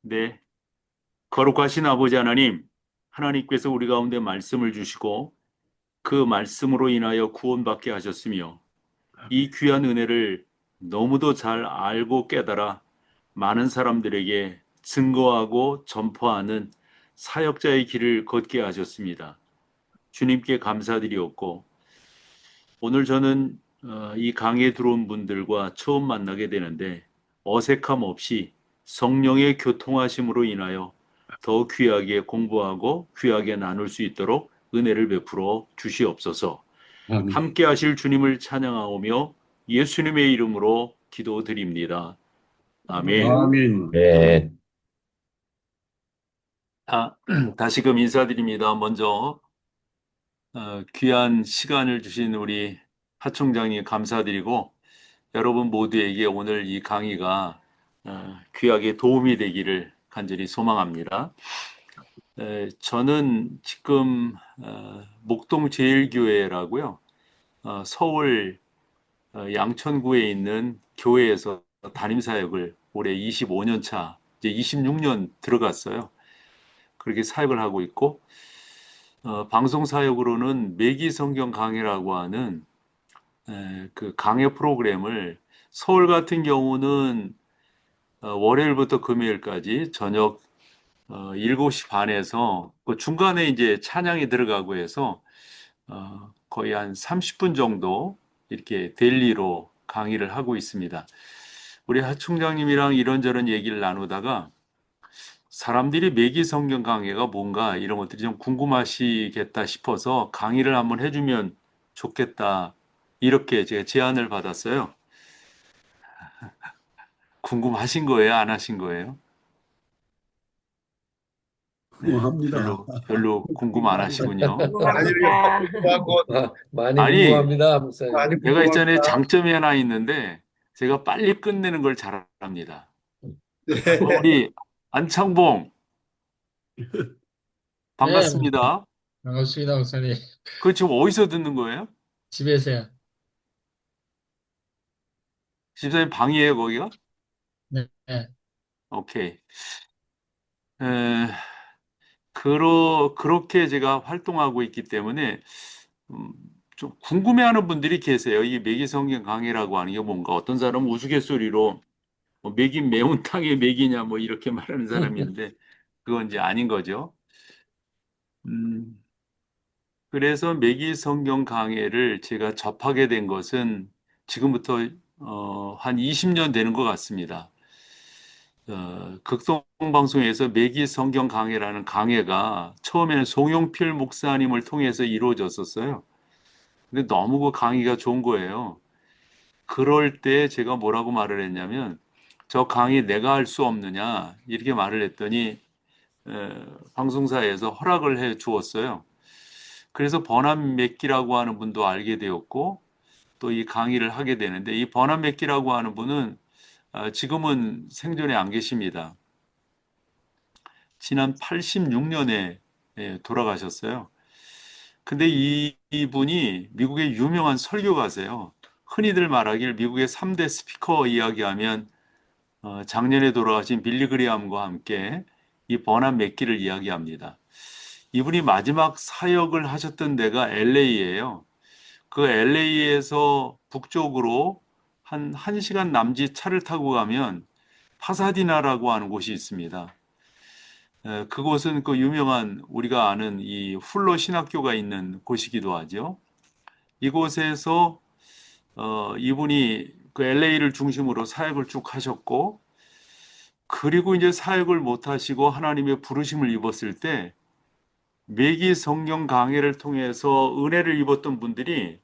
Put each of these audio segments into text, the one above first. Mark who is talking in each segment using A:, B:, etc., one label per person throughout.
A: 네, 거룩하신 아버지 하나님, 하나님께서 우리 가운데 말씀을 주시고 그 말씀으로 인하여 구원받게 하셨으며 이 귀한 은혜를 너무도 잘 알고 깨달아 많은 사람들에게 증거하고 전파하는 사역자의 길을 걷게 하셨습니다. 주님께 감사드리었고 오늘 저는 이 강에 들어온 분들과 처음 만나게 되는데 어색함 없이 성령의 교통하심으로 인하여 더 귀하게 공부하고 귀하게 나눌 수 있도록 은혜를 베풀어 주시옵소서.
B: 아멘.
A: 함께 하실 주님을 찬양하오며 예수님의 이름으로 기도드립니다. 아멘.
B: 아멘.
C: 네,
A: 다시금 인사드립니다. 먼저 귀한 시간을 주신 우리 하총장님 감사드리고 여러분 모두에게 오늘 이 강의가 귀하게 도움이 되기를 간절히 소망합니다. 저는 지금 목동 제일교회라고요. 서울 양천구에 있는 교회에서 담임사역을 올해 25년 차, 이제 26년 들어갔어요. 그렇게 사역을 하고 있고 방송 사역으로는 매기 성경 강해라고 하는 그 강해 프로그램을 서울 같은 경우는 월요일부터 금요일까지 저녁 7시 반에서 그 중간에 이제 찬양이 들어가고 해서 거의 한 30분 정도 이렇게 데일리로 강의를 하고 있습니다. 우리 하 총장님이랑 이런저런 얘기를 나누다가 사람들이 매기 성경 강해가 뭔가 이런 것들이 좀 궁금하시겠다 싶어서 강의를 한번 해주면 좋겠다. 이렇게 제가 제안을 받았어요. 궁금하신 거예요? 안 하신 거예요? 네,
B: 궁금합니다.
A: 별로 궁금 안 하시군요.
D: 궁금합니다.
C: 많이
A: 아니,
C: 궁금합니다, 목사님.
B: 많이
A: 제가 있잖아요.
B: 궁금합니다.
A: 장점이 하나 있는데, 제가 빨리 끝내는 걸 잘합니다.
B: 네.
A: 우리 안창봉,
E: 네,
A: 반갑습니다.
E: 반갑습니다, 목사님.
A: 그 지금 어디서 듣는 거예요?
E: 집에서요.
A: 집사님 방이에요, 거기가?
E: 네, 네.
A: 오케이. 에, 그렇게 제가 활동하고 있기 때문에, 음, 좀 궁금해하는 분들이 계세요. 이 매기성경 강해라고 하는 게 뭔가. 어떤 사람은 우스갯소리로, 뭐 매긴 매운탕에 매기냐, 뭐 이렇게 말하는 사람이 있는데, 그건 이제 아닌 거죠. 음, 그래서 매기 성경 강해를 제가 접하게 된 것은 지금부터 한 20년 되는 것 같습니다. 극동방송에서 매기 성경 강해라는 강해가 처음에는 송영필 목사님을 통해서 이루어졌었어요. 근데 너무 그 강의가 좋은 거예요. 그럴 때 제가 뭐라고 말을 했냐면 저 강의 내가 할 수 없느냐 이렇게 말을 했더니 방송사에서 허락을 해 주었어요. 그래서 버남 맥기라고 하는 분도 알게 되었고 또 이 강의를 하게 되는데 이 버남 맥기라고 하는 분은 지금은 생존에 안 계십니다. 지난 86년에 돌아가셨어요. 근데 이분이 미국의 유명한 설교가세요. 흔히들 말하길 미국의 3대 스피커 이야기하면 작년에 돌아가신 빌리 그리함과 함께 이 버남 맥기를 이야기합니다. 이분이 마지막 사역을 하셨던 데가 LA예요. 그 LA에서 북쪽으로 한 1시간 남짓 차를 타고 가면 파사디나라고 하는 곳이 있습니다. 그곳은 그 유명한 우리가 아는 이 훌러 신학교가 있는 곳이기도 하죠. 이곳에서 이분이 그 LA를 중심으로 사역을 쭉 하셨고 그리고 이제 사역을 못 하시고 하나님의 부르심을 입었을 때 매기 성경 강해를 통해서 은혜를 입었던 분들이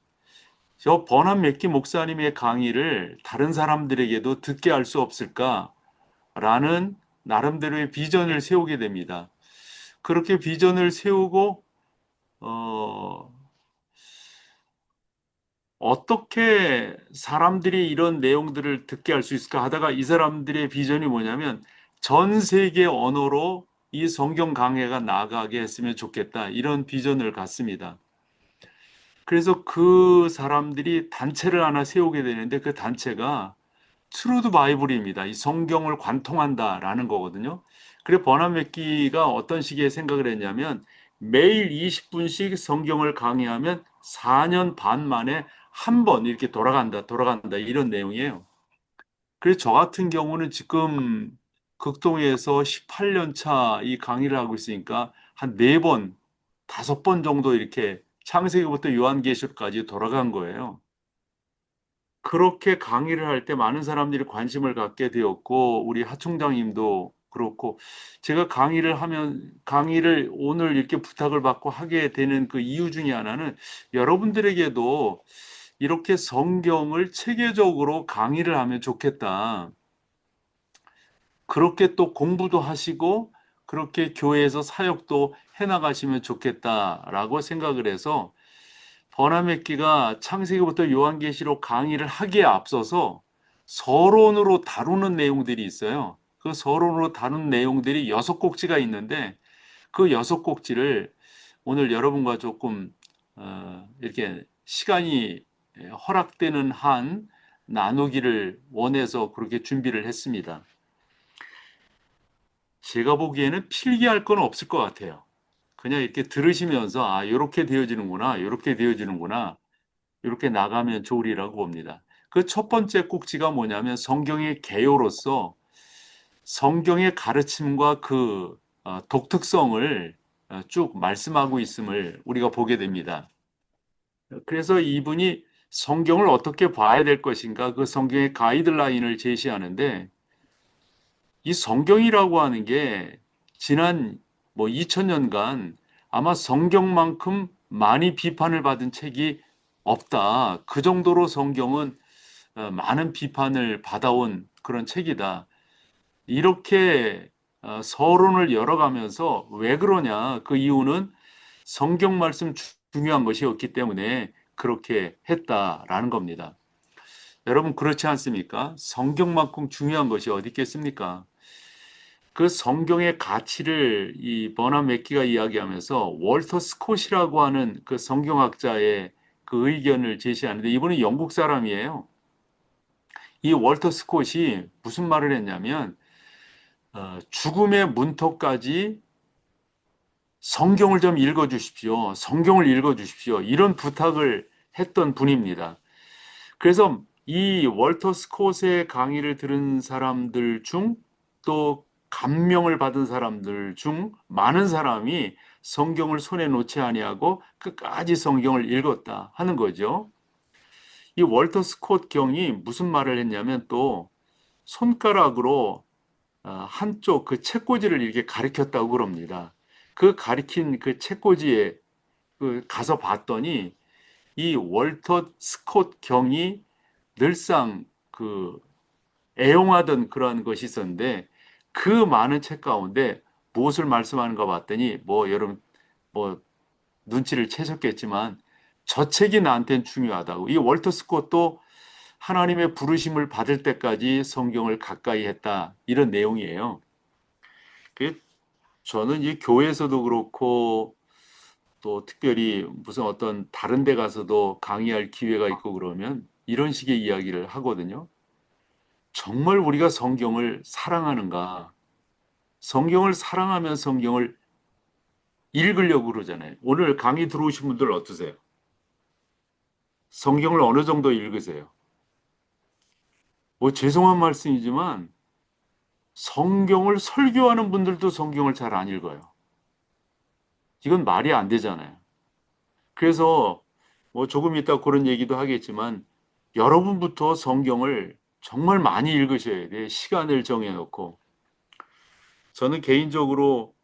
A: 저 버남 맥기 목사님의 강의를 다른 사람들에게도 듣게 할 수 없을까라는 나름대로의 비전을 세우게 됩니다. 그렇게 비전을 세우고 어떻게 사람들이 이런 내용들을 듣게 할 수 있을까 하다가 이 사람들의 비전이 뭐냐면 전 세계 언어로 이 성경 강해가 나가게 했으면 좋겠다 이런 비전을 갖습니다. 그래서 그 사람들이 단체를 하나 세우게 되는데 그 단체가 트루드 바이블입니다. 이 성경을 관통한다라는 거거든요. 그래 버나드 맥기가 어떤 식의 생각을 했냐면 매일 20분씩 성경을 강의하면 4년 반 만에 한 번 이렇게 돌아간다 이런 내용이에요. 그래서 저 같은 경우는 지금 극동에서 18년 차 이 강의를 하고 있으니까 한 4번, 5번 정도 이렇게 창세기부터 요한계시록까지 돌아간 거예요. 그렇게 강의를 할 때 많은 사람들이 관심을 갖게 되었고, 우리 하 총장님도 그렇고, 제가 강의를 오늘 이렇게 부탁을 받고 하게 되는 그 이유 중에 하나는 여러분들에게도 이렇게 성경을 체계적으로 강의를 하면 좋겠다. 그렇게 또 공부도 하시고, 그렇게 교회에서 사역도 해나가시면 좋겠다라고 생각을 해서 버나메키가 창세기부터 요한계시록 강의를 하기에 앞서서 서론으로 다루는 내용들이 있어요. 그 서론으로 다룬 내용들이 6꼭지가 있는데 그 6꼭지를 오늘 여러분과 조금 이렇게 시간이 허락되는 한 나누기를 원해서 그렇게 준비를 했습니다. 제가 보기에는 필기할 건 없을 것 같아요. 그냥 이렇게 들으시면서 아, 이렇게 되어지는구나, 이렇게 되어지는구나. 이렇게 나가면 좋으리라고 봅니다. 그 첫 번째 꼭지가 뭐냐면 성경의 개요로서 성경의 가르침과 그 독특성을 쭉 말씀하고 있음을 우리가 보게 됩니다. 그래서 이분이 성경을 어떻게 봐야 될 것인가 그 성경의 가이드라인을 제시하는데 이 성경이라고 하는 게 지난 뭐 2000년간 아마 성경만큼 많이 비판을 받은 책이 없다. 그 정도로 성경은 많은 비판을 받아온 그런 책이다. 이렇게 서론을 열어가면서 왜 그러냐? 그 이유는 성경 말씀 중요한 것이었기 때문에 그렇게 했다라는 겁니다. 여러분 그렇지 않습니까? 성경만큼 중요한 것이 어디 있겠습니까? 그 성경의 가치를 이 버나 맥기가 이야기하면서 월터 스콧이라고 하는 그 성경학자의 그 의견을 제시하는데 이분은 영국 사람이에요. 이 월터 스콧이 무슨 말을 했냐면 죽음의 문턱까지 성경을 좀 읽어주십시오. 성경을 읽어주십시오. 이런 부탁을 했던 분입니다. 그래서 이 월터 스콧의 강의를 들은 사람들 중 또 감명을 받은 사람들 중 많은 사람이 성경을 손에 놓지 아니하고 끝까지 성경을 읽었다 하는 거죠. 이 월터 스콧 경이 무슨 말을 했냐면 또 손가락으로 한쪽 그 책꽂이를 이렇게 가리켰다고 그럽니다. 그 가리킨 그 책꽂이에 가서 봤더니 이 월터 스콧 경이 늘상 그 애용하던 그런 것이 있었는데 그 많은 책 가운데 무엇을 말씀하는가 봤더니 뭐 여러분 뭐 눈치를 채셨겠지만 저 책이 나한테는 중요하다고. 이 월터 스콧도 하나님의 부르심을 받을 때까지 성경을 가까이 했다. 이런 내용이에요. 그 저는 이 교회에서도 그렇고 또 특별히 무슨 어떤 다른 데 가서도 강의할 기회가 있고 그러면 이런 식의 이야기를 하거든요. 정말 우리가 성경을 사랑하는가? 성경을 사랑하면 성경을 읽으려고 그러잖아요. 오늘 강의 들어오신 분들 어떠세요? 성경을 어느 정도 읽으세요? 뭐 죄송한 말씀이지만 성경을 설교하는 분들도 성경을 잘 안 읽어요. 이건 말이 안 되잖아요. 그래서 뭐 조금 이따 그런 얘기도 하겠지만 여러분부터 성경을 정말 많이 읽으셔야 돼요. 시간을 정해놓고. 저는 개인적으로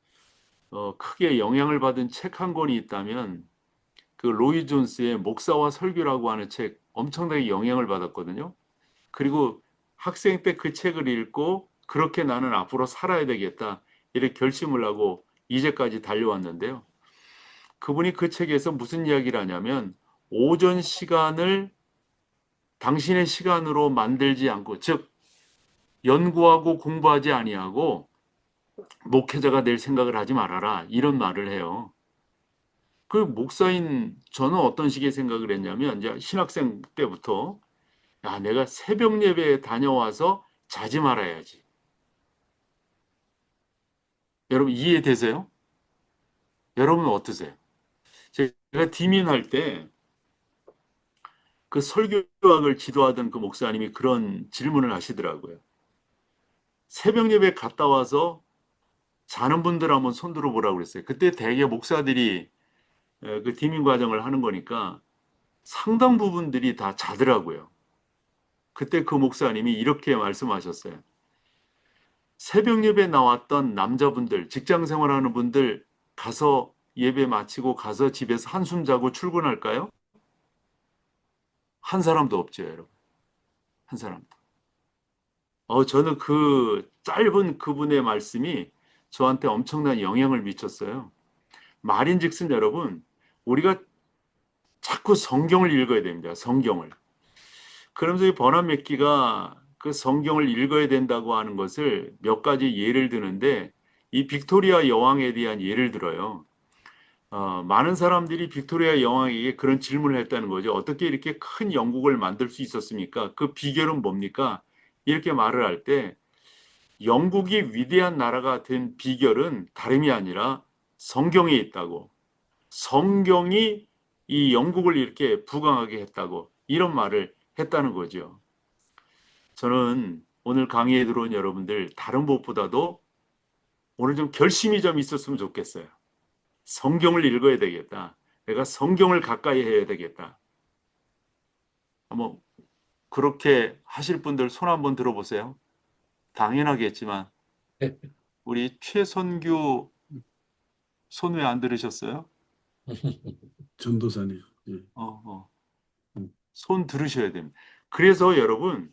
A: 크게 영향을 받은 책 한 권이 있다면 그 로이 존스의 목사와 설교라고 하는 책 엄청나게 영향을 받았거든요. 그리고 학생 때 그 책을 읽고 그렇게 나는 앞으로 살아야 되겠다 이렇게 결심을 하고 이제까지 달려왔는데요. 그분이 그 책에서 무슨 이야기를 하냐면 오전 시간을 당신의 시간으로 만들지 않고 즉 연구하고 공부하지 아니하고 목회자가 될 생각을 하지 말아라 이런 말을 해요. 그 목사인 저는 어떤 식의 생각을 했냐면 이제 신학생 때부터 야, 내가 새벽 예배에 다녀와서 자지 말아야지. 여러분 이해되세요? 여러분은 어떠세요? 제가 디민할 때 그 설교학을 지도하던 그 목사님이 그런 질문을 하시더라고요. 새벽 예배 갔다 와서 자는 분들 한번 손 들어보라고 그랬어요. 그때 대개 목사들이 그 디민 과정을 하는 거니까 상당 부분들이 다 자더라고요. 그때 그 목사님이 이렇게 말씀하셨어요. 새벽 예배 나왔던 남자분들, 직장 생활하는 분들 가서 예배 마치고 가서 집에서 한숨 자고 출근할까요? 한 사람도 없죠, 여러분. 한 사람도. 저는 그 짧은 그분의 말씀이 저한테 엄청난 영향을 미쳤어요. 말인즉슨 여러분, 우리가 자꾸 성경을 읽어야 됩니다. 성경을. 그러면서 이 버나드 맥기가 그 성경을 읽어야 된다고 하는 것을 몇 가지 예를 드는데 이 빅토리아 여왕에 대한 예를 들어요. 많은 사람들이 빅토리아 여왕에게 그런 질문을 했다는 거죠. 어떻게 이렇게 큰 영국을 만들 수 있었습니까? 그 비결은 뭡니까? 이렇게 말을 할 때 영국이 위대한 나라가 된 비결은 다름이 아니라 성경에 있다고. 성경이 이 영국을 이렇게 부강하게 했다고. 이런 말을 했다는 거죠. 저는 오늘 강의에 들어온 여러분들 다른 무엇보다도 오늘 좀 결심이 좀 있었으면 좋겠어요. 성경을 읽어야 되겠다. 내가 성경을 가까이 해야 되겠다. 한번 그렇게 하실 분들 손 한번 들어보세요. 당연하겠지만 우리 최선규 손 왜 안 들으셨어요?
B: 전도사님. 예.
A: 어, 어.
B: 음.
A: 손 들으셔야 됩니다. 그래서 여러분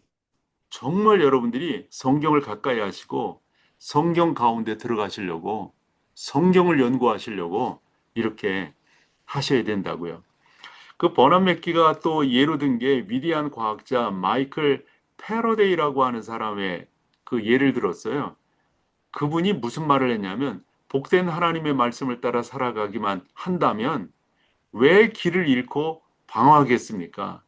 A: 정말 여러분들이 성경을 가까이 하시고 성경 가운데 들어가시려고 성경을 연구하시려고 이렇게 하셔야 된다고요. 그 버나드 맥기가 또 예로 든 게 위대한 과학자 마이클 패러데이라고 하는 사람의 그 예를 들었어요. 그분이 무슨 말을 했냐면 복된 하나님의 말씀을 따라 살아가기만 한다면 왜 길을 잃고 방황하겠습니까?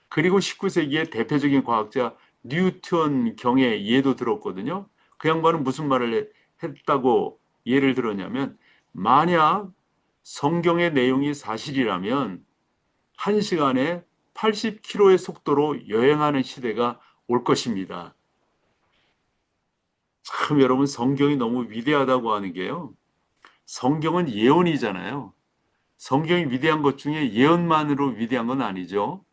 A: 그리고 19세기의 대표적인 과학자 뉴턴 경의 예도 들었거든요. 그 양반은 무슨 말을 했다고 예를 들었냐면 만약 성경의 내용이 사실이라면 1시간에 80km의 속도로 여행하는 시대가 올 것입니다. 참 여러분 성경이 너무 위대하다고 하는 게요. 성경은 예언이잖아요. 성경이 위대한 것 중에 예언만으로 위대한 건 아니죠.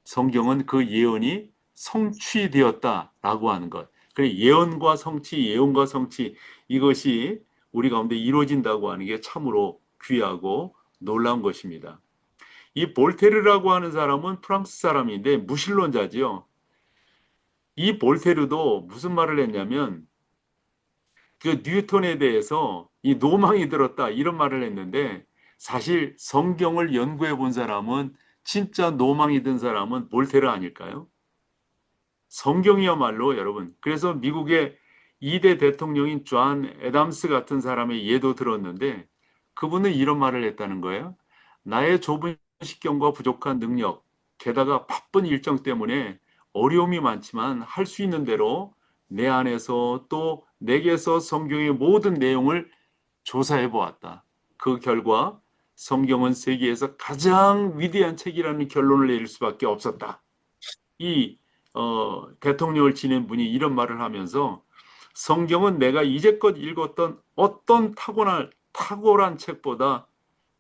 A: 성경은 그 예언이 성취되었다라고 하는 것. 그래 예언과 성취, 예언과 성취 이것이 우리 가운데 이루어진다고 하는 게 참으로 귀하고 놀라운 것입니다. 이 볼테르라고 하는 사람은 프랑스 사람인데 무신론자지요. 이 볼테르도 무슨 말을 했냐면 그 뉴턴에 대해서 이 노망이 들었다 이런 말을 했는데 사실 성경을 연구해 본 사람은 진짜 노망이 든 사람은 볼테르 아닐까요? 성경이야말로 여러분 그래서 미국의 2대 대통령인 존 애담스 같은 사람의 예도 들었는데 그분은 이런 말을 했다는 거예요. 나의 좁은 식견과 부족한 능력 게다가 바쁜 일정 때문에 어려움이 많지만 할 수 있는 대로 내 안에서 또 내게서 성경의 모든 내용을 조사해 보았다. 그 결과 성경은 세계에서 가장 위대한 책이라는 결론을 내릴 수밖에 없었다. 이 대통령을 지낸 분이 이런 말을 하면서 성경은 내가 이제껏 읽었던 어떤 탁월한 책보다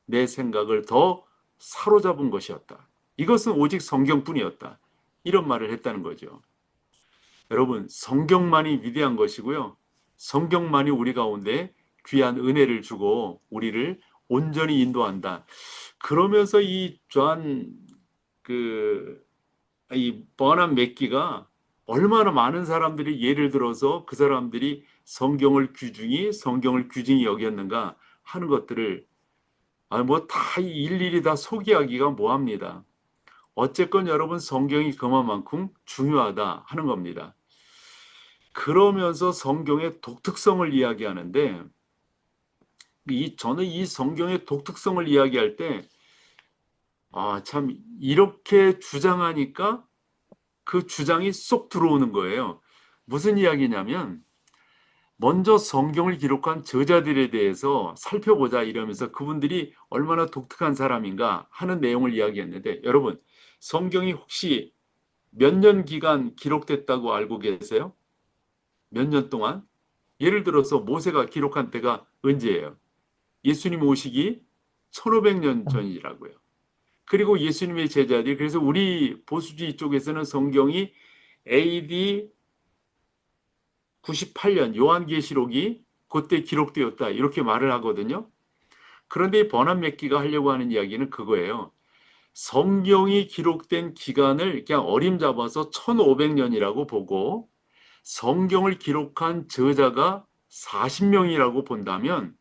A: 내 생각을 더 사로잡은 것이었다. 이것은 오직 성경뿐이었다. 이런 말을 했다는 거죠. 여러분, 성경만이 위대한 것이고요. 성경만이 우리 가운데 귀한 은혜를 주고 우리를 온전히 인도한다. 그러면서 이 버나드 맥기가 얼마나 많은 사람들이 예를 들어서 그 사람들이 성경을 귀중히 여겼는가 하는 것들을 뭐 다 일일이 다 소개하기가 뭐합니다. 어쨌건 여러분 성경이 그만큼 중요하다 하는 겁니다. 그러면서 성경의 독특성을 이야기하는데 저는 이 성경의 독특성을 이야기할 때 참 이렇게 주장하니까 그 주장이 쏙 들어오는 거예요. 무슨 이야기냐면 먼저 성경을 기록한 저자들에 대해서 살펴보자 이러면서 그분들이 얼마나 독특한 사람인가 하는 내용을 이야기했는데 여러분 성경이 혹시 몇 년 기간 기록됐다고 알고 계세요? 몇 년 동안? 예를 들어서 모세가 기록한 때가 언제예요? 예수님 오시기 1500년 전이라고요. 그리고 예수님의 제자들이 그래서 우리 보수주의 쪽에서는 성경이 AD 98년 요한계시록이 그때 기록되었다 이렇게 말을 하거든요. 그런데 이 버난 맥기가 하려고 하는 이야기는 그거예요. 성경이 기록된 기간을 그냥 어림잡아서 1500년이라고 보고 성경을 기록한 저자가 40명이라고 본다면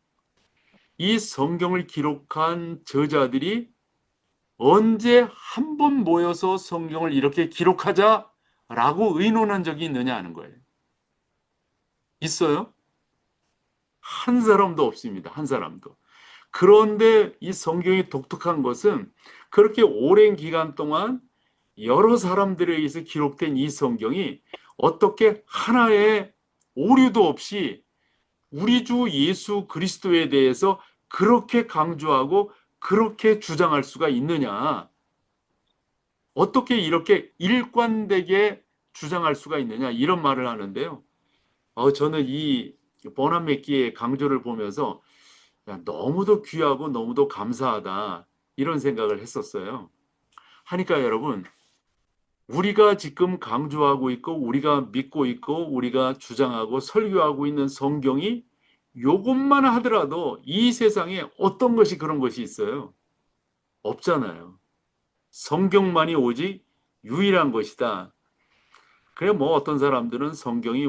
A: 이 성경을 기록한 저자들이 언제 한 번 모여서 성경을 이렇게 기록하자라고 의논한 적이 있느냐 하는 거예요. 있어요? 한 사람도 없습니다. 한 사람도. 그런데 이 성경이 독특한 것은 그렇게 오랜 기간 동안 여러 사람들에 의해서 기록된 이 성경이 어떻게 하나의 오류도 없이 우리 주 예수 그리스도에 대해서 그렇게 강조하고 그렇게 주장할 수가 있느냐. 어떻게 이렇게 일관되게 주장할 수가 있느냐. 이런 말을 하는데요. 저는 이 버난 맥기의 강조를 보면서 야, 너무도 귀하고 너무도 감사하다. 이런 생각을 했었어요. 하니까 여러분, 우리가 지금 강조하고 있고, 우리가 믿고 있고, 우리가 주장하고 설교하고 있는 성경이 요것만 하더라도 이 세상에 어떤 것이 그런 것이 있어요? 없잖아요. 성경만이 오직 유일한 것이다. 그래, 뭐 어떤 사람들은 성경이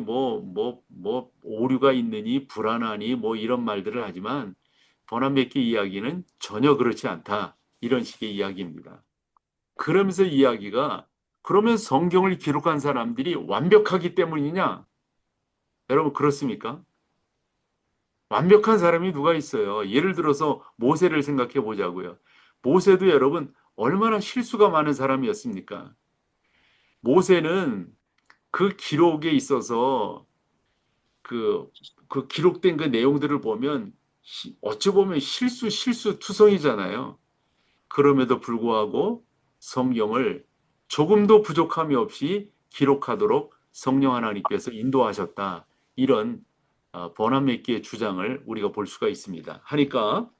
A: 오류가 있느니, 불안하니, 뭐 이런 말들을 하지만, 버나메키 이야기는 전혀 그렇지 않다. 이런 식의 이야기입니다. 그러면서 이야기가, 그러면 성경을 기록한 사람들이 완벽하기 때문이냐? 여러분, 그렇습니까? 완벽한 사람이 누가 있어요? 예를 들어서 모세를 생각해 보자고요. 모세도 여러분, 얼마나 실수가 많은 사람이었습니까? 모세는 그 기록에 있어서 그, 그 기록된 그 내용들을 보면 어찌 보면 실수투성이잖아요. 그럼에도 불구하고 성경을 조금도 부족함이 없이 기록하도록 성령 하나님께서 인도하셨다. 이런 버난 맥기의 주장을 우리가 볼 수가 있습니다. 하니까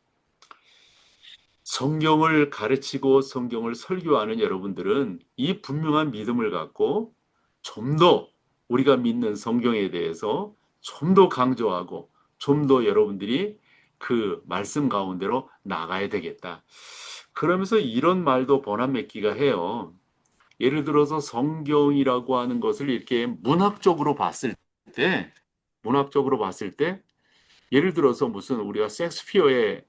A: 성경을 가르치고 성경을 설교하는 여러분들은 이 분명한 믿음을 갖고 좀 더 우리가 믿는 성경에 대해서 좀 더 강조하고 좀 더 여러분들이 그 말씀 가운데로 나가야 되겠다. 그러면서 이런 말도 버난 맥기가 해요. 예를 들어서 성경이라고 하는 것을 이렇게 때, 문학적으로 봤을 때, 예를 들어서 무슨 우리가 셰익스피어의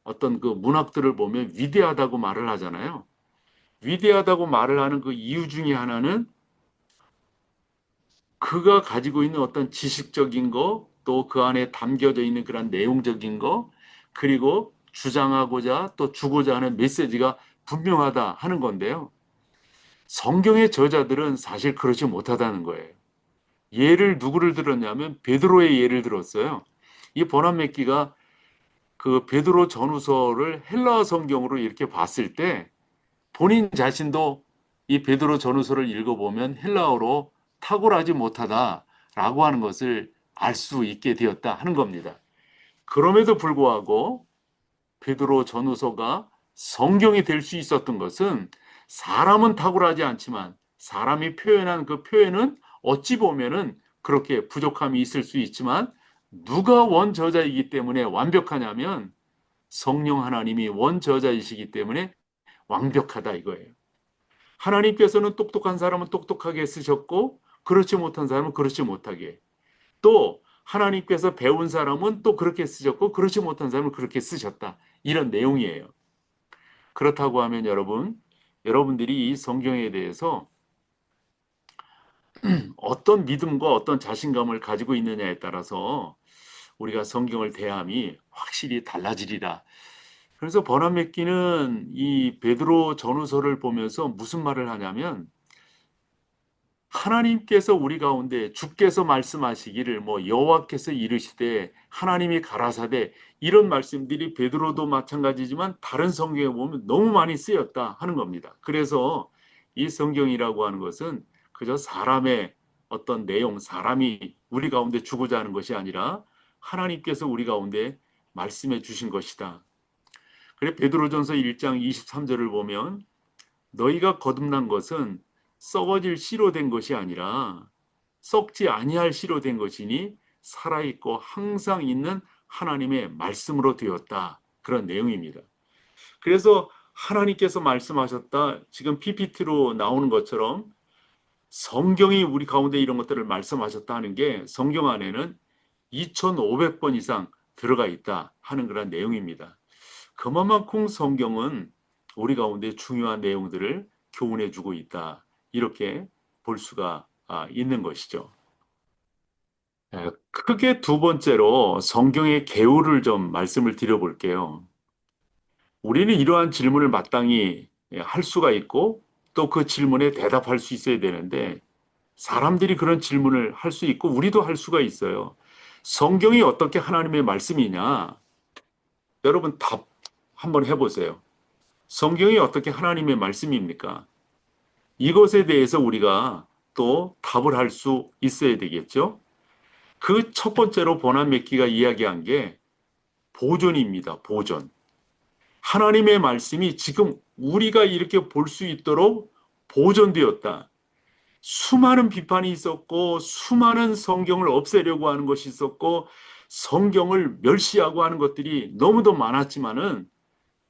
A: 어떤 그 문학들을 보면 위대하다고 말을 하잖아요. 위대하다고 말을 하는 그 이유 중에 하나는 그가 가지고 있는 어떤 지식적인 거, 또 그 안에 담겨져 있는 그런 내용적인 거, 그리고 주장하고자 또 주고자 하는 메시지가 분명하다 하는 건데요. 성경의 저자들은 사실 그렇지 못하다는 거예요. 누구를 들었냐면 베드로의 예를 들었어요. 이 버난 맥기가 그 베드로 전후서를 헬라어 성경으로 이렇게 봤을 때 본인 자신도 이 베드로 전후서를 읽어보면 헬라어로 탁월하지 못하다라고 하는 것을 알 수 있게 되었다 하는 겁니다. 그럼에도 불구하고 베드로 전후서가 성경이 될 수 있었던 것은 사람은 탁월하지 않지만 사람이 표현한 그 표현은 어찌 보면은 그렇게 부족함이 있을 수 있지만 누가 원저자이기 때문에 완벽하냐면 성령 하나님이 원저자이시기 때문에 완벽하다 이거예요. 하나님께서는 똑똑한 사람은 똑똑하게 쓰셨고 그렇지 못한 사람은 그렇지 못하게 또 하나님께서 배운 사람은 또 그렇게 쓰셨고 그렇지 못한 사람은 그렇게 쓰셨다. 이런 내용이에요. 그렇다고 하면 여러분들이 이 성경에 대해서 어떤 믿음과 어떤 자신감을 가지고 있느냐에 따라서 우리가 성경을 대함이 확실히 달라지리라. 그래서 버난 맥기는 이 베드로 전후서를 보면서 무슨 말을 하냐면 하나님께서 우리 가운데 주께서 말씀하시기를 뭐 여호와께서 이르시되 하나님이 가라사대 이런 말씀들이 베드로도 마찬가지지만 다른 성경에 보면 너무 많이 쓰였다 하는 겁니다. 그래서 이 성경이라고 하는 것은 그저 사람의 어떤 내용, 사람이 우리 가운데 주고자 하는 것이 아니라 하나님께서 우리 가운데 말씀해 주신 것이다. 그래 베드로전서 1장 23절을 보면 너희가 거듭난 것은 썩어질 씨로 된 것이 아니라 썩지 아니할 씨로 된 것이니 살아있고 항상 있는 하나님의 말씀으로 되었다. 그런 내용입니다. 그래서 하나님께서 말씀하셨다. 지금 PPT로 나오는 것처럼 성경이 우리 가운데 이런 것들을 말씀하셨다 하는 게 성경 안에는 2500번 이상 들어가 있다 하는 그런 내용입니다. 그만큼 성경은 우리 가운데 중요한 내용들을 교훈해 주고 있다. 이렇게 볼 수가 있는 것이죠. 크게 두 번째로 성경의 개요를 좀 말씀을 드려볼게요. 우리는 이러한 질문을 마땅히 할 수가 있고 또 그 질문에 대답할 수 있어야 되는데 사람들이 그런 질문을 할 수 있고 우리도 할 수가 있어요. 성경이 어떻게 하나님의 말씀이냐? 여러분 답 한번 해보세요. 성경이 어떻게 하나님의 말씀입니까? 이것에 대해서 우리가 또 답을 할 수 있어야 되겠죠? 그 첫 번째로 보난 맥기가 이야기한 게 보존입니다. 보존. 하나님의 말씀이 지금 우리가 이렇게 볼 수 있도록 보존되었다. 수많은 비판이 있었고 수많은 성경을 없애려고 하는 것이 있었고 성경을 멸시하고 하는 것들이 너무도 많았지만은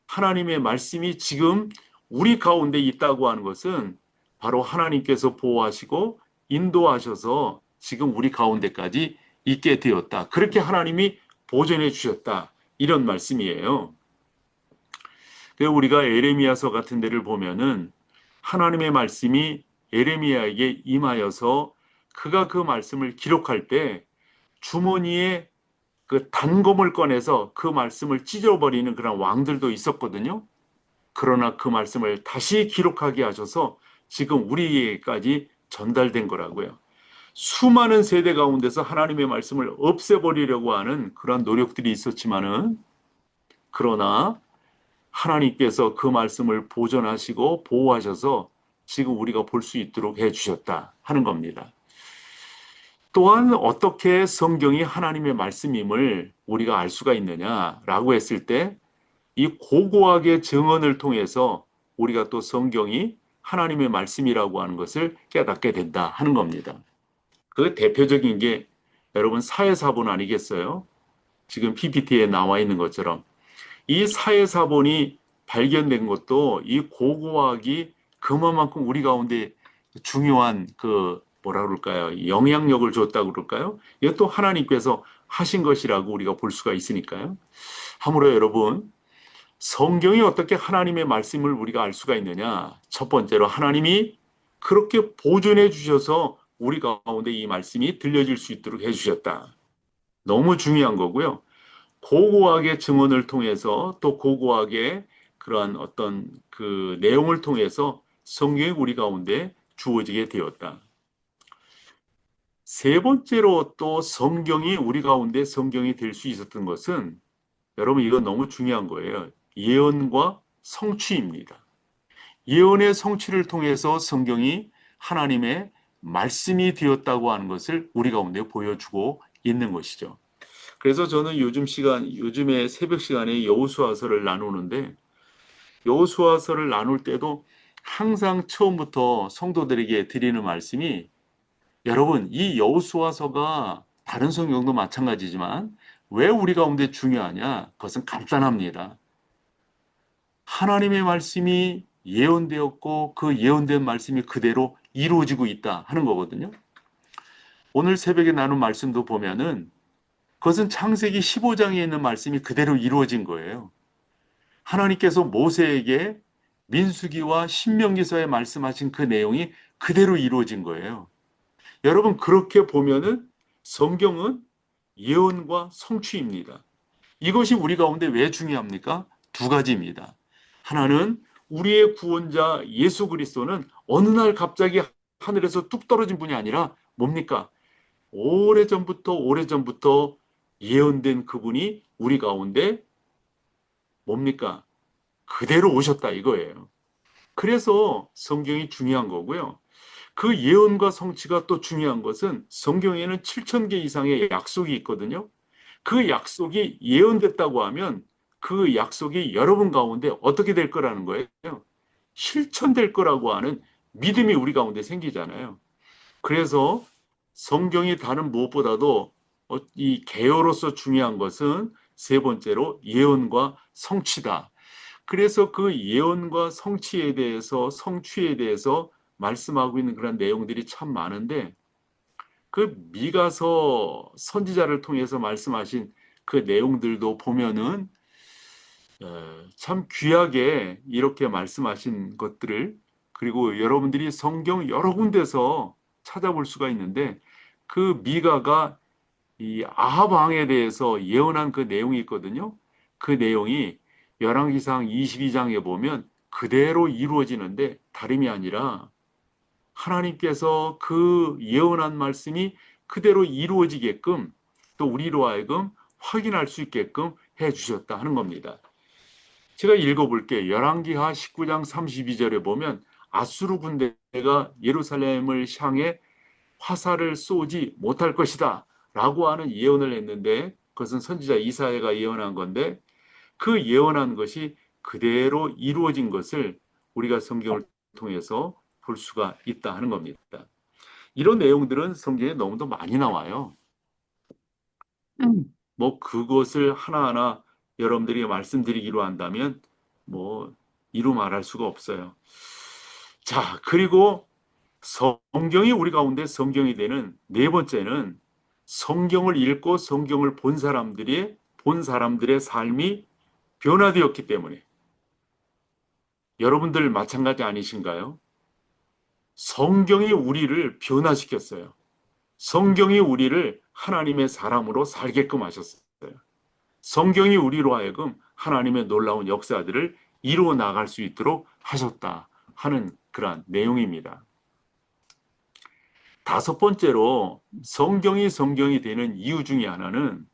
A: 하나님의 말씀이 지금 우리 가운데 있다고 하는 것은 바로 하나님께서 보호하시고 인도하셔서 지금 우리 가운데까지 있게 되었다. 그렇게 하나님이 보존해 주셨다. 이런 말씀이에요. 우리가 에레미야서 같은 데를 보면은 하나님의 말씀이 에레미야에게 임하여서 그가 그 말씀을 기록할 때 주머니에 그 단검을 꺼내서 그 말씀을 찢어버리는 그런 왕들도 있었거든요. 그러나 그 말씀을 다시 기록하게 하셔서 지금 우리에게까지 전달된 거라고요. 수많은 세대 가운데서 하나님의 말씀을 없애버리려고 하는 그런 노력들이 있었지만은 그러나 하나님께서 그 말씀을 보존하시고 보호하셔서 지금 우리가 볼 수 있도록 해주셨다 하는 겁니다. 또한 어떻게 성경이 하나님의 말씀임을 우리가 알 수가 있느냐라고 했을 때 이 고고하게 증언을 통해서 우리가 또 성경이 하나님의 말씀이라고 하는 것을 깨닫게 된다 하는 겁니다. 그 대표적인 게 여러분 사회사본 아니겠어요? 지금 PPT에 나와 있는 것처럼 이 사회사본이 발견된 것도 이 고고학이 그만큼 우리 가운데 중요한 그 뭐라 그럴까요? 영향력을 줬다고 그럴까요? 이것도 하나님께서 하신 것이라고 우리가 볼 수가 있으니까요. 하물어 여러분, 성경이 어떻게 하나님의 말씀을 우리가 알 수가 있느냐? 첫 번째로 하나님이 그렇게 보존해 주셔서 우리 가운데 이 말씀이 들려질 수 있도록 해주셨다. 너무 중요한 거고요. 고고학의 증언을 통해서 또 고고학의 그러한 어떤 그 내용을 통해서 성경이 우리 가운데 주어지게 되었다. 세 번째로 또 성경이 우리 가운데 성경이 될 수 있었던 것은 여러분 이건 너무 중요한 거예요. 예언과 성취입니다. 예언의 성취를 통해서 성경이 하나님의 말씀이 되었다고 하는 것을 우리 가운데 보여주고 있는 것이죠. 그래서 저는 요즘에 새벽 시간에 여호수아서를 나누는데 여호수아서를 나눌 때도 항상 처음부터 성도들에게 드리는 말씀이 여러분 이 여호수아서가 다른 성경도 마찬가지지만 왜 우리 가운데 중요하냐? 그것은 간단합니다. 하나님의 말씀이 예언되었고 그 예언된 말씀이 그대로 이루어지고 있다 하는 거거든요. 오늘 새벽에 나눈 말씀도 보면은 그것은 창세기 15장에 있는 말씀이 그대로 이루어진 거예요. 하나님께서 모세에게 민수기와 신명기서에 말씀하신 그 내용이 그대로 이루어진 거예요. 여러분 그렇게 보면은 성경은 예언과 성취입니다. 이것이 우리 가운데 왜 중요합니까? 두 가지입니다. 하나는 우리의 구원자 예수 그리스도는 어느 날 갑자기 하늘에서 뚝 떨어진 분이 아니라 뭡니까? 오래전부터 예언된 그분이 우리 가운데 뭡니까? 그대로 오셨다 이거예요. 그래서 성경이 중요한 거고요. 그 예언과 성취가 또 중요한 것은 성경에는 7천 개 이상의 약속이 있거든요. 그 약속이 예언됐다고 하면 그 약속이 여러분 가운데 어떻게 될 거라는 거예요? 실천될 거라고 하는 믿음이 우리 가운데 생기잖아요. 그래서 성경이 다른 무엇보다도 이 개요로서 중요한 것은 세 번째로 예언과 성취다. 그래서 그 예언과 성취에 대해서 말씀하고 있는 그런 내용들이 참 많은데 그 미가서 선지자를 통해서 말씀하신 그 내용들도 보면은 참 귀하게 이렇게 말씀하신 것들을 그리고 여러분들이 성경 여러 군데서 찾아볼 수가 있는데 그 미가가 이 아합 왕에 대해서 예언한 그 내용이 있거든요. 그 내용이 열왕기상 22장에 보면 그대로 이루어지는데 다름이 아니라 하나님께서 그 예언한 말씀이 그대로 이루어지게끔 또 우리로 하여금 확인할 수 있게끔 해 주셨다 하는 겁니다. 제가 읽어볼게요. 열왕기하 19장 32절에 보면 아수르 군대가 예루살렘을 향해 화살을 쏘지 못할 것이다 라고 하는 예언을 했는데 그것은 선지자 이사야가 예언한 건데 그 예언한 것이 그대로 이루어진 것을 우리가 성경을 통해서 볼 수가 있다 하는 겁니다. 이런 내용들은 성경에 너무도 많이 나와요. 뭐 그것을 하나하나 여러분들이 말씀드리기로 한다면 뭐 이루 말할 수가 없어요. 자, 그리고 성경이 우리 가운데 성경이 되는 네 번째는 성경을 읽고 성경을 본 사람들의 삶이 변화되었기 때문에 여러분들 마찬가지 아니신가요? 성경이 우리를 변화시켰어요. 성경이 우리를 하나님의 사람으로 살게끔 하셨어요. 성경이 우리로 하여금 하나님의 놀라운 역사들을 이루어 나갈 수 있도록 하셨다 하는 그러한 내용입니다. 다섯 번째로 성경이 되는 이유 중에 하나는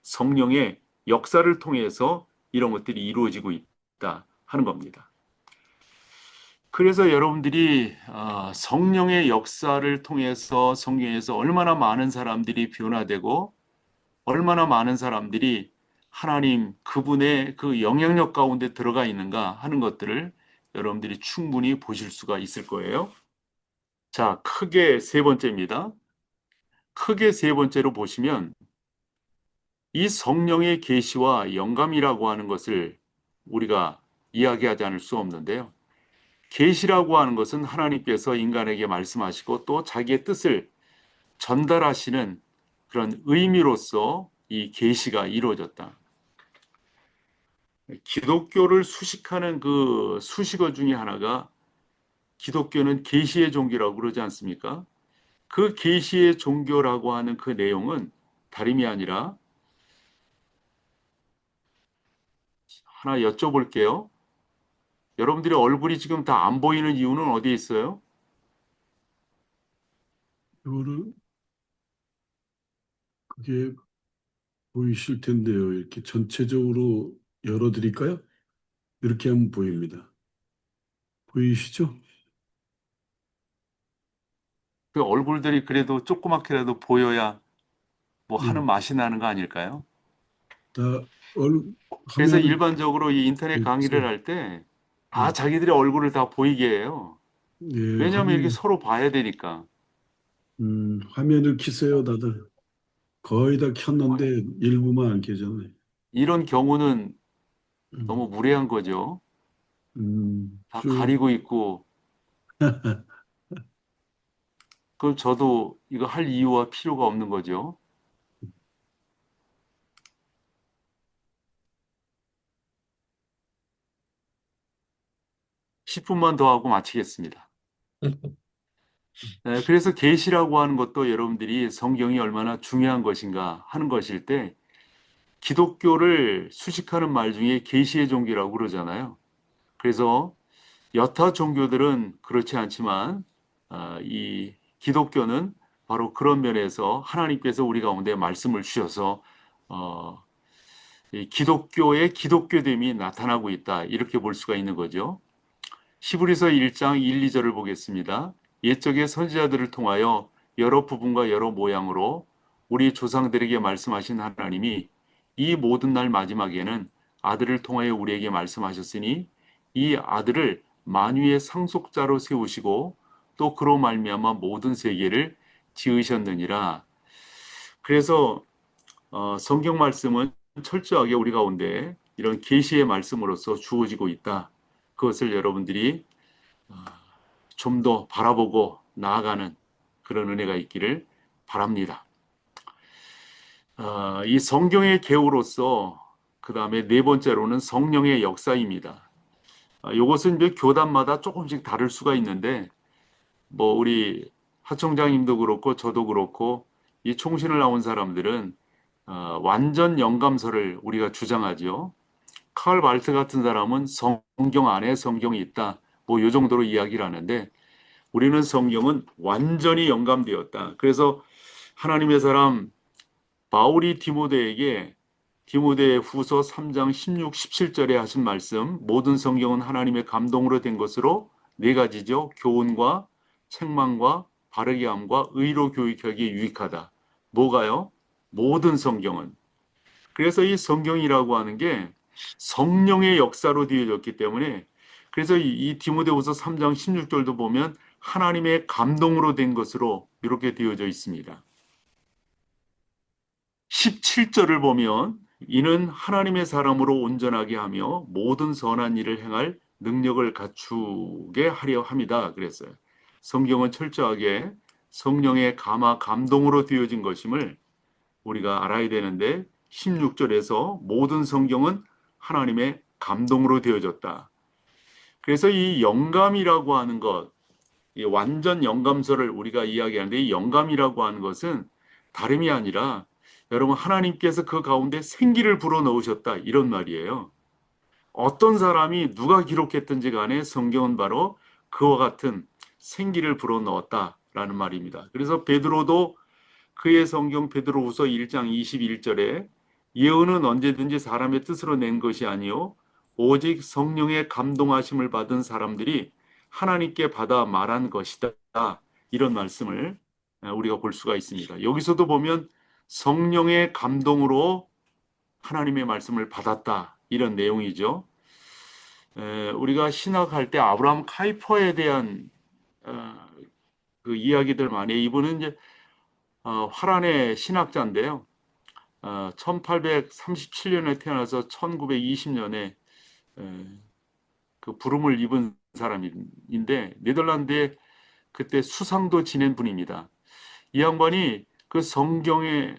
A: 성령의 역사를 통해서 이런 것들이 이루어지고 있다 하는 겁니다. 그래서 여러분들이 성령의 역사를 통해서 성경에서 얼마나 많은 사람들이 변화되고 얼마나 많은 사람들이 하나님 그분의 그 영향력 가운데 들어가 있는가 하는 것들을 여러분들이 충분히 보실 수가 있을 거예요. 자, 크게 세 번째입니다. 크게 세 번째로 보시면 이 성령의 계시와 영감이라고 하는 것을 우리가 이야기하지 않을 수 없는데요. 계시라고 하는 것은 하나님께서 인간에게 말씀하시고 또 자기의 뜻을 전달하시는 그런 의미로서 이 계시가 이루어졌다. 기독교를 수식하는 그 수식어 중에 하나가 기독교는 계시의 종교라고 그러지 않습니까? 그 계시의 종교라고 하는 그 내용은 다름이 아니라 하나 여쭤볼게요. 여러분들의 얼굴이 지금 다 안 보이는 이유는 어디에 있어요?
B: 이거를 그게 보이실 텐데요. 이렇게 전체적으로 열어드릴까요? 이렇게 하면 보입니다. 보이시죠?
A: 그 얼굴들이 그래도 조그맣게라도 보여야 뭐 하는
B: 네,
A: 맛이 나는 거 아닐까요?
B: 다 얼,
A: 그래서
B: 화면을
A: 일반적으로 이 인터넷 강의를
B: 켜주세요.
A: 할 때 다
B: 네,
A: 자기들의 얼굴을 다 보이게 해요.
B: 네,
A: 왜냐하면 이렇게 서로 봐야 되니까.
B: 화면을 키세요, 다들. 거의 다 켰는데 일부만 안 켜잖아요.
A: 이런 경우는 너무
B: 음,
A: 무례한 거죠. 다
B: 쭉,
A: 가리고 있고, 그럼 저도 이거 할 이유와 필요가 없는 거죠. 10분만 더 하고 마치겠습니다. 네, 그래서 계시라고 하는 것도 여러분들이 성경이 얼마나 중요한 것인가 하는 것일 때 기독교를 수식하는 말 중에 계시의 종교라고 그러잖아요. 그래서 여타 종교들은 그렇지 않지만 이 기독교는 바로 그런 면에서 하나님께서 우리 가운데 말씀을 주셔서 이 기독교의 기독교됨이 나타나고 있다. 이렇게 볼 수가 있는 거죠. 히브리서 1장 1, 2절을 보겠습니다. 옛적의 선지자들을 통하여 여러 부분과 여러 모양으로 우리 조상들에게 말씀하신 하나님이 이 모든 날 마지막에는 아들을 통하여 우리에게 말씀하셨으니 이 아들을 만유의 상속자로 세우시고 또 그로 말미암아 모든 세계를 지으셨느니라. 그래서 성경 말씀은 철저하게 우리 가운데 이런 계시의 말씀으로서 주어지고 있다. 그것을 여러분들이 좀 더 바라보고 나아가는 그런 은혜가 있기를 바랍니다. 이 성경의 계우로서 그 다음에 네 번째로는 성령의 역사입니다. 이것은 이제 교단마다 조금씩 다를 수가 있는데 뭐 우리 하청장님도 그렇고 저도 그렇고 이 총신을 나온 사람들은 완전 영감설을 우리가 주장하죠. 칼 발트 같은 사람은 성경 안에 성경이 있다. 뭐 이 정도로 이야기를 하는데 우리는 성경은 완전히 영감되었다. 그래서 하나님의 사람 바울이 디모데에게 디모데 후서 3장 16, 17절에 하신 말씀 모든 성경은 하나님의 감동으로 된 것으로 네 가지죠. 교훈과 책망과 바르게 함과 의로 교육하기에 유익하다. 뭐가요? 모든 성경은. 그래서 이 성경이라고 하는 게 성령의 역사로 되어졌기 때문에 그래서 이 디모데후서 3장 16절도 보면 하나님의 감동으로 된 것으로 이렇게 되어져 있습니다. 17절을 보면 이는 하나님의 사람으로 온전하게 하며 모든 선한 일을 행할 능력을 갖추게 하려 함이다. 그랬어요. 성경은 철저하게 성령의 감화 감동으로 되어진 것임을 우리가 알아야 되는데 16절에서 모든 성경은 하나님의 감동으로 되어졌다. 그래서 이 영감이라고 하는 것, 이 완전 영감서를 우리가 이야기하는데 이 영감이라고 하는 것은 다름이 아니라 여러분 하나님께서 그 가운데 생기를 불어넣으셨다 이런 말이에요. 어떤 사람이 누가 기록했든지 간에 성경은 바로 그와 같은 생기를 불어넣었다라는 말입니다. 그래서 베드로도 그의 성경 베드로후서 1장 21절에 예언은 언제든지 사람의 뜻으로 낸 것이 아니요 오직 성령의 감동하심을 받은 사람들이 하나님께 받아 말한 것이다. 이런 말씀을 우리가 볼 수가 있습니다. 여기서도 보면 성령의 감동으로 하나님의 말씀을 받았다. 이런 내용이죠. 우리가 신학할 때 아브라함 카이퍼에 대한 그 이야기들 많이 이분은 이제 화란의 신학자인데요. 1837년에 태어나서 1920년에 그 부름을 입은 사람인데 네덜란드에 그때 수상도 지낸 분입니다. 이 양반이 그 성경의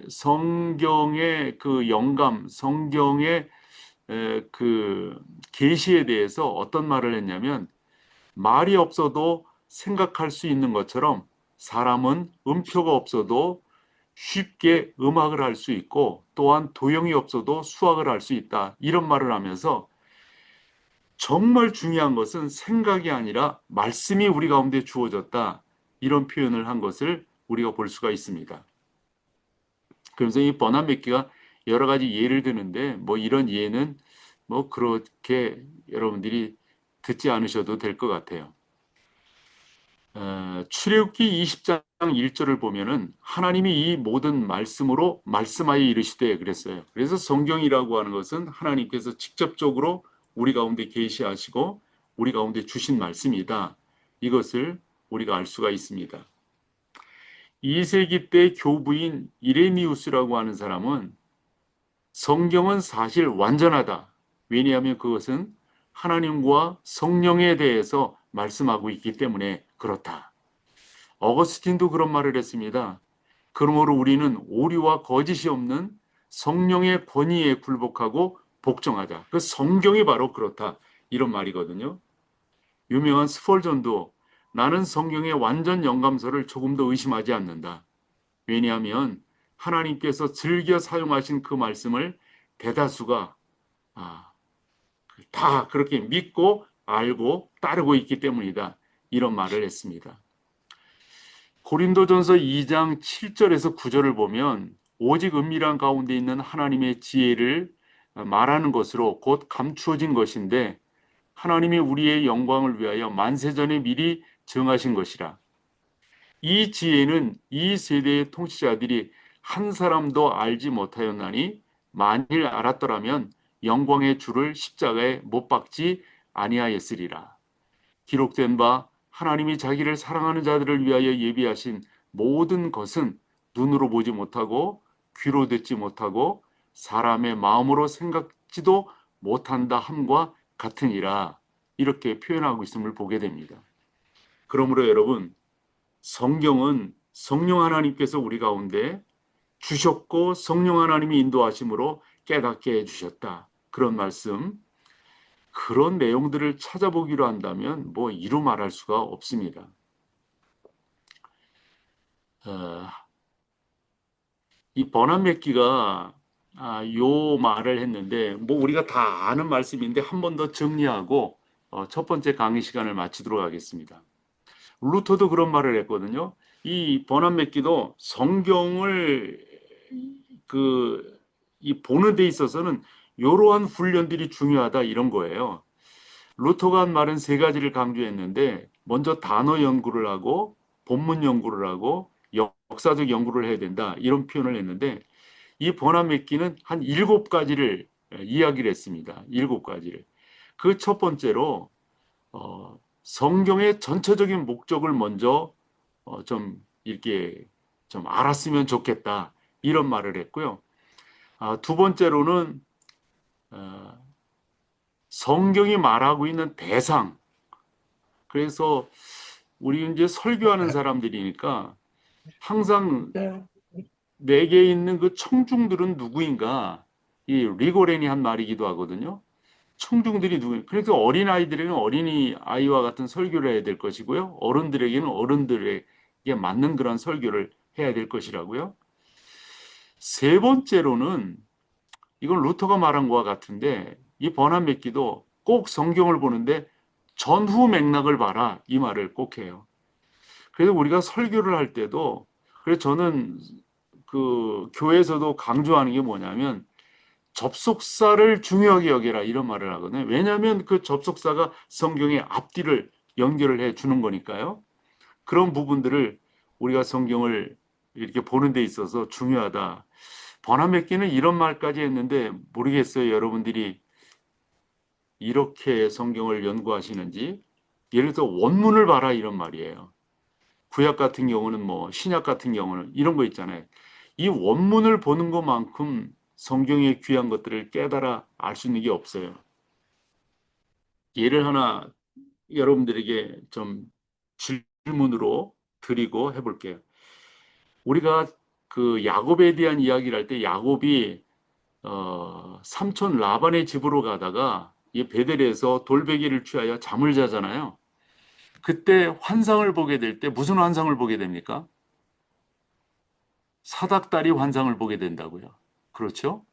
A: 그 영감, 성경의 그 계시에 대해서 어떤 말을 했냐면 말이 없어도 생각할 수 있는 것처럼 사람은 음표가 없어도 쉽게 음악을 할 수 있고 또한 도형이 없어도 수학을 할 수 있다. 이런 말을 하면서 정말 중요한 것은 생각이 아니라 말씀이 우리 가운데 주어졌다. 이런 표현을 한 것을 우리가 볼 수가 있습니다. 그래서 이 버나 맥기가 여러 가지 예를 드는데 뭐 이런 예는 뭐 그렇게 여러분들이 듣지 않으셔도 될 것 같아요. 출애굽기 20장 1절을 보면은 하나님이 이 모든 말씀으로 말씀하여 이르시되 그랬어요. 그래서 성경이라고 하는 것은 하나님께서 직접적으로 우리 가운데 계시하시고 우리 가운데 주신 말씀이다. 이것을 우리가 알 수가 있습니다. 2세기 때 교부인 이레니우스라고 하는 사람은 성경은 사실 완전하다. 왜냐하면 그것은 하나님과 성령에 대해서 말씀하고 있기 때문에 그렇다. 어거스틴도 그런 말을 했습니다. 그러므로 우리는 오류와 거짓이 없는 성령의 권위에 굴복하고 복종하자. 그 성경이 바로 그렇다. 이런 말이거든요. 유명한 스펄전도 나는 성경의 완전 영감서를 조금도 의심하지 않는다. 왜냐하면 하나님께서 즐겨 사용하신 그 말씀을 대다수가 다 그렇게 믿고 알고 따르고 있기 때문이다. 이런 말을 했습니다. 고린도전서 2장 7절에서 9절을 보면 오직 은밀한 가운데 있는 하나님의 지혜를 말하는 것으로 곧 감추어진 것인데 하나님이 우리의 영광을 위하여 만세전에 미리 정하신 것이라. 이 지혜는 이 세대의 통치자들이 한 사람도 알지 못하였나니 만일 알았더라면 영광의 주를 십자가에 못 박지 아니하였으리라. 기록된 바 하나님이 자기를 사랑하는 자들을 위하여 예비하신 모든 것은 눈으로 보지 못하고 귀로 듣지 못하고 사람의 마음으로 생각지도 못한다 함과 같으니라. 이렇게 표현하고 있음을 보게 됩니다. 그러므로 여러분, 성경은 성령 하나님께서 우리 가운데 주셨고 성령 하나님이 인도하심으로 깨닫게 해주셨다. 그런 말씀, 그런 내용들을 찾아보기로 한다면 뭐 이루 말할 수가 없습니다. 이 버난 맥기가 요 말을 했는데 뭐 우리가 다 아는 말씀인데 한 번 더 정리하고 첫 번째 강의 시간을 마치도록 하겠습니다. 루터도 그런 말을 했거든요. 이 버난 맥기도 성경을 이 보는 데 있어서는 이러한 훈련들이 중요하다 이런 거예요. 루터가 한 말은 세 가지를 강조했는데 먼저 단어 연구를 하고 본문 연구를 하고 역사적 연구를 해야 된다 이런 표현을 했는데 이 버난 맥기는 한 7가지를 이야기를 했습니다. 7가지를. 그 첫 번째로 성경의 전체적인 목적을 먼저 좀 이렇게 좀 알았으면 좋겠다 이런 말을 했고요. 두 번째로는 성경이 말하고 있는 대상. 그래서 우리 이제 설교하는 사람들이니까 항상 내게 있는 그 청중들은 누구인가? 이 리고렌이 한 말이기도 하거든요. 청중들이 누구인가? 그래서 어린 아이들에게는 어린이 아이와 같은 설교를 해야 될 것이고요. 어른들에게는 어른들에게 맞는 그런 설교를 해야 될 것이라고요. 세 번째로는 이건 루터가 말한 것과 같은데 이 버난 맥기도 꼭 성경을 보는데 전후 맥락을 봐라 이 말을 꼭 해요. 그래서 우리가 설교를 할 때도 그래서 저는 그 교회에서도 강조하는 게 뭐냐면 접속사를 중요하게 여겨라 이런 말을 하거든요. 왜냐하면 그 접속사가 성경의 앞뒤를 연결을 해 주는 거니까요. 그런 부분들을 우리가 성경을 이렇게 보는 데 있어서 중요하다. 버난 맥기는 이런 말까지 했는데 모르겠어요. 여러분들이 이렇게 성경을 연구하시는지. 예를 들어 원문을 봐라 이런 말이에요. 구약 같은 경우는 뭐 신약 같은 경우는 이런 거 있잖아요. 이 원문을 보는 것만큼 성경의 귀한 것들을 깨달아 알 수 있는 게 없어요. 예를 하나 여러분들에게 좀 질문으로 드리고 해볼게요. 우리가 그 야곱에 대한 이야기를 할 때 야곱이 삼촌 라반의 집으로 가다가 이 베델에서 돌베개를 취하여 잠을 자잖아요. 그때 환상을 보게 될 때 무슨 환상을 보게 됩니까? 사닥다리 환상을 보게 된다고요. 그렇죠?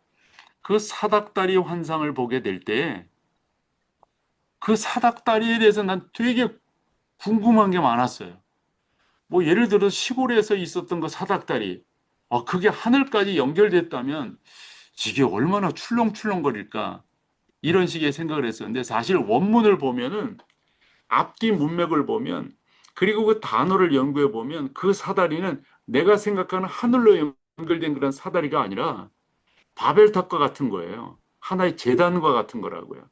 A: 그 사닥다리 환상을 보게 될 때 그 사닥다리에 대해서 난 되게 궁금한 게 많았어요. 뭐 예를 들어 시골에서 있었던 그 사닥다리, 그게 하늘까지 연결됐다면 이게 얼마나 출렁출렁거릴까 이런 식의 생각을 했었는데 사실 원문을 보면은 앞뒤 문맥을 보면 그리고 그 단어를 연구해 보면 그 사다리는 내가 생각하는 하늘로 연결된 그런 사다리가 아니라 바벨탑과 같은 거예요. 하나의 제단과 같은 거라고요.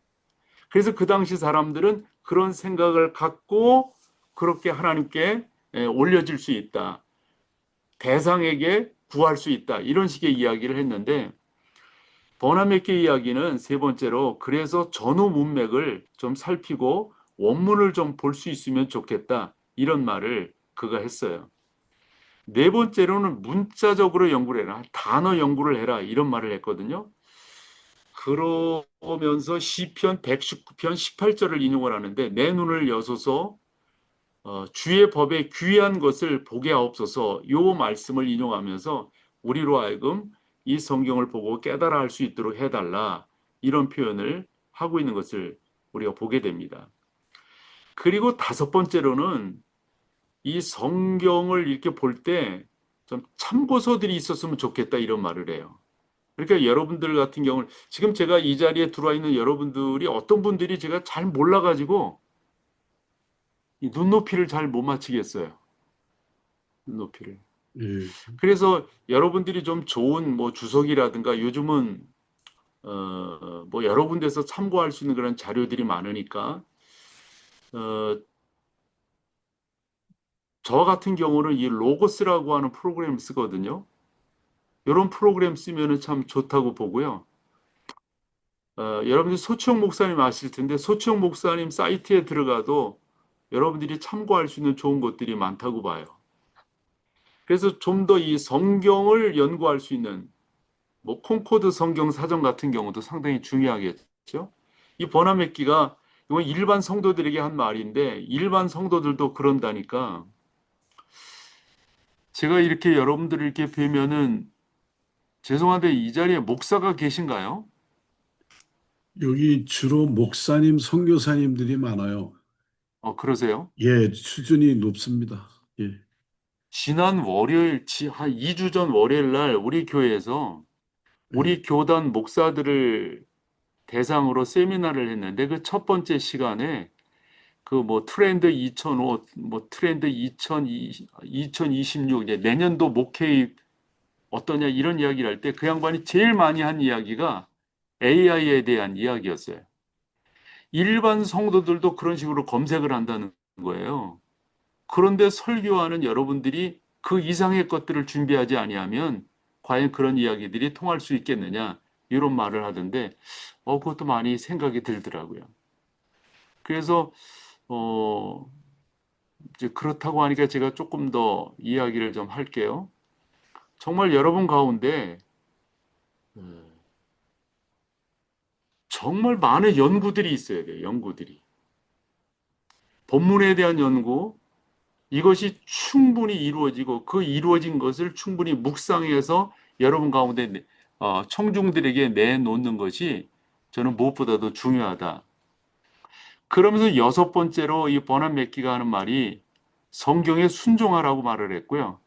A: 그래서 그 당시 사람들은 그런 생각을 갖고 그렇게 하나님께 올려질 수 있다. 대상에게 구할 수 있다. 이런 식의 이야기를 했는데 버난 맥기 이야기는 세 번째로 그래서 전후 문맥을 좀 살피고 원문을 좀 볼 수 있으면 좋겠다. 이런 말을 그가 했어요. 네 번째로는 문자적으로 연구를 해라. 단어 연구를 해라. 이런 말을 했거든요. 그러면서 시편 119편 18절을 인용을 하는데 내 눈을 여소서 주의 법에 귀한 것을 보게 하옵소서 요 말씀을 인용하면서 우리로 하여금 이 성경을 보고 깨달아 할 수 있도록 해달라 이런 표현을 하고 있는 것을 우리가 보게 됩니다. 그리고 다섯 번째로는 이 성경을 이렇게 볼 때 좀 참고서들이 있었으면 좋겠다 이런 말을 해요. 그러니까 여러분들 같은 경우는 지금 제가 이 자리에 들어와 있는 여러분들이 어떤 분들이 제가 잘 몰라가지고 이 눈높이를 잘 못 맞추겠어요. 눈높이를.
B: 예.
A: 그래서 여러분들이 좀 좋은 뭐 주석이라든가 요즘은 뭐 여러 군데서 참고할 수 있는 그런 자료들이 많으니까 어, 저 같은 경우는 이 로고스라고 하는 프로그램을 쓰거든요. 이런 프로그램 쓰면은 참 좋다고 보고요. 여러분들 소치영 목사님 아실 텐데 소치영 목사님 사이트에 들어가도 여러분들이 참고할 수 있는 좋은 것들이 많다고 봐요. 그래서 좀 더 이 성경을 연구할 수 있는 뭐 콩코드 성경 사전 같은 경우도 상당히 중요하겠죠. 이 버나메키가 이건 일반 성도들에게 한 말인데 일반 성도들도 그런다니까 제가 이렇게 여러분들을 이렇게 뵈면은 죄송한데 이 자리에 목사가 계신가요?
B: 여기 주로 목사님, 선교사님들이 많아요.
A: 그러세요?
B: 예, 수준이 높습니다. 예,
A: 지난 월요일, 한 2주 전 월요일 날 우리 교회에서
B: 예.
A: 우리 교단 목사들을 대상으로 세미나를 했는데 그 첫 번째 시간에 그 뭐 트렌드 2005, 뭐 트렌드 2020, 2026, 이제 내년도 목회의 어떠냐 이런 이야기를 할 때 그 양반이 제일 많이 한 이야기가 AI에 대한 이야기였어요. 일반 성도들도 그런 식으로 검색을 한다는 거예요. 그런데 설교하는 여러분들이 그 이상의 것들을 준비하지 아니하면 과연 그런 이야기들이 통할 수 있겠느냐 이런 말을 하던데 그것도 많이 생각이 들더라고요. 그래서 어, 이제 그렇다고 하니까 제가 조금 더 이야기를 좀 할게요. 정말 여러분 가운데 정말 많은 연구들이 있어야 돼요. 연구들이. 본문에 대한 연구, 이것이 충분히 이루어지고 그 이루어진 것을 충분히 묵상해서 여러분 가운데 청중들에게 내놓는 것이 저는 무엇보다도 중요하다. 그러면서 여섯 번째로 이 버난 맥기가 하는 말이 성경에 순종하라고 말을 했고요.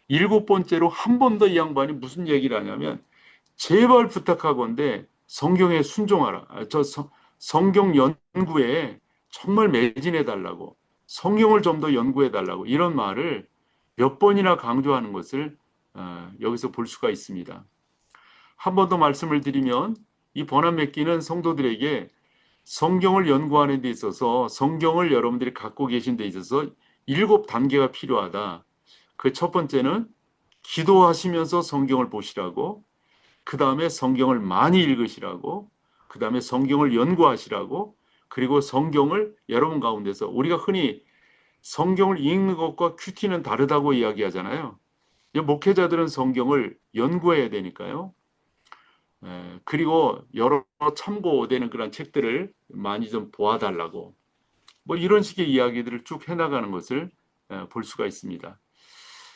A: 일곱 번째로 한 번 더 이 양반이 무슨 얘기를 하냐면 제발 부탁하건대 성경에 순종하라. 성경 연구에 정말 매진해 달라고. 성경을 좀 더 연구해 달라고. 이런 말을 몇 번이나 강조하는 것을 여기서 볼 수가 있습니다. 한 번 더 말씀을 드리면 이 버난 맥기는 성도들에게 성경을 연구하는 데 있어서 성경을 여러분들이 갖고 계신 데 있어서 일곱 단계가 필요하다. 그 첫 번째는 기도하시면서 성경을 보시라고, 그 다음에 성경을 많이 읽으시라고, 그 다음에 성경을 연구하시라고, 그리고 성경을 여러분 가운데서 우리가 흔히 성경을 읽는 것과 큐티는 다르다고 이야기하잖아요. 목회자들은 성경을 연구해야 되니까요. 그리고 여러 참고되는 그런 책들을 많이 좀 보아달라고 뭐 이런 식의 이야기들을 쭉 해나가는 것을 볼 수가 있습니다.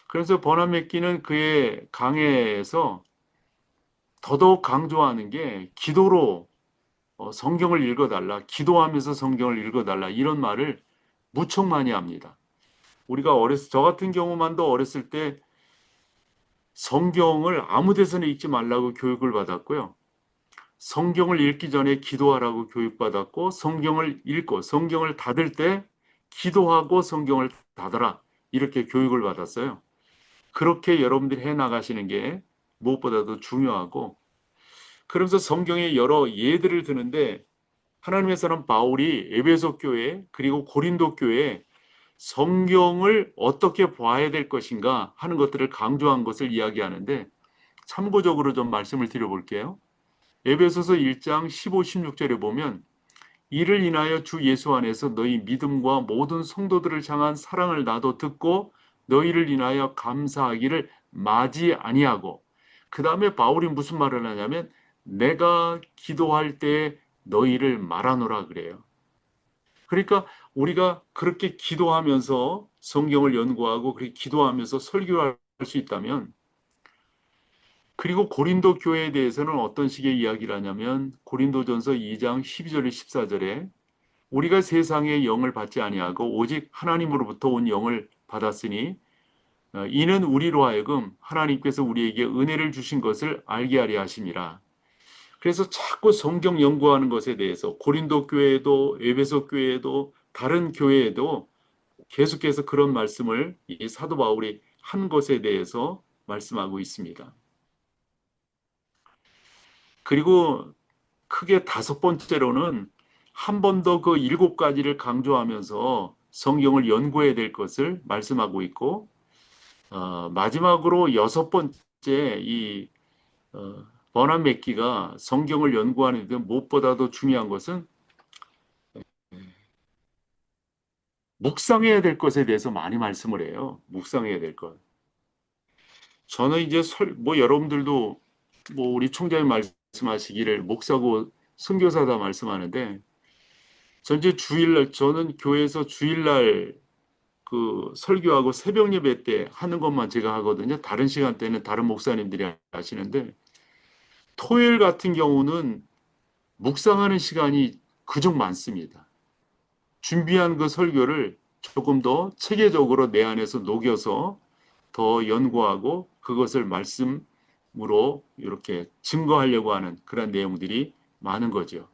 A: 그래서 버나 맥기는 그의 강해에서 더더욱 강조하는 게 기도로 성경을 읽어달라, 기도하면서 성경을 읽어달라 이런 말을 무척 많이 합니다. 우리가 저 같은 경우만도 어렸을 때 성경을 아무 데서나 읽지 말라고 교육을 받았고요. 성경을 읽기 전에 기도하라고 교육받았고 성경을 읽고 성경을 닫을 때 기도하고 성경을 닫아라 이렇게 교육을 받았어요. 그렇게 여러분들이 해나가시는 게 무엇보다도 중요하고 그러면서 성경에 여러 예들을 드는데 하나님의 사람 바울이 에베소 교회 그리고 고린도 교회에 성경을 어떻게 봐야 될 것인가 하는 것들을 강조한 것을 이야기하는데 참고적으로 좀 말씀을 드려볼게요. 에베소서 1장 15, 16절에 보면 이를 인하여 주 예수 안에서 너희 믿음과 모든 성도들을 향한 사랑을 나도 듣고 너희를 인하여 감사하기를 마지 아니하고 그 다음에 바울이 무슨 말을 하냐면 내가 기도할 때 너희를 말하노라 그래요. 그러니까 우리가 그렇게 기도하면서 성경을 연구하고 그렇게 기도하면서 설교할 수 있다면 그리고 고린도 교회에 대해서는 어떤 식의 이야기를 하냐면 고린도전서 2장 12절 14절에 우리가 세상의 영을 받지 아니하고 오직 하나님으로부터 온 영을 받았으니 이는 우리로 하여금 하나님께서 우리에게 은혜를 주신 것을 알게 하려 하심이라. 그래서 자꾸 성경 연구하는 것에 대해서 고린도 교회에도 에베소 교회에도 다른 교회에도 계속해서 그런 말씀을 이 사도 바울이 한 것에 대해서 말씀하고 있습니다. 그리고 크게 다섯 번째로는 한 번 더 그 일곱 가지를 강조하면서 성경을 연구해야 될 것을 말씀하고 있고, 마지막으로 여섯 번째 이 버난 맥기가 성경을 연구하는 데 무엇보다도 중요한 것은 묵상해야 될 것에 대해서 많이 말씀을 해요. 묵상해야 될 것. 저는 이제 여러분들도 우리 총장님 말씀하시기를 목사고 선교사다 말씀하는데, 저는 교회에서 주일날 그 설교하고 새벽 예배 때 하는 것만 제가 하거든요. 다른 시간대는 다른 목사님들이 하시는데, 토요일 같은 경우는 묵상하는 시간이 그중 많습니다. 준비한 그 설교를 조금 더 체계적으로 내 안에서 녹여서 더 연구하고 그것을 말씀으로 이렇게 증거하려고 하는 그런 내용들이 많은 거죠.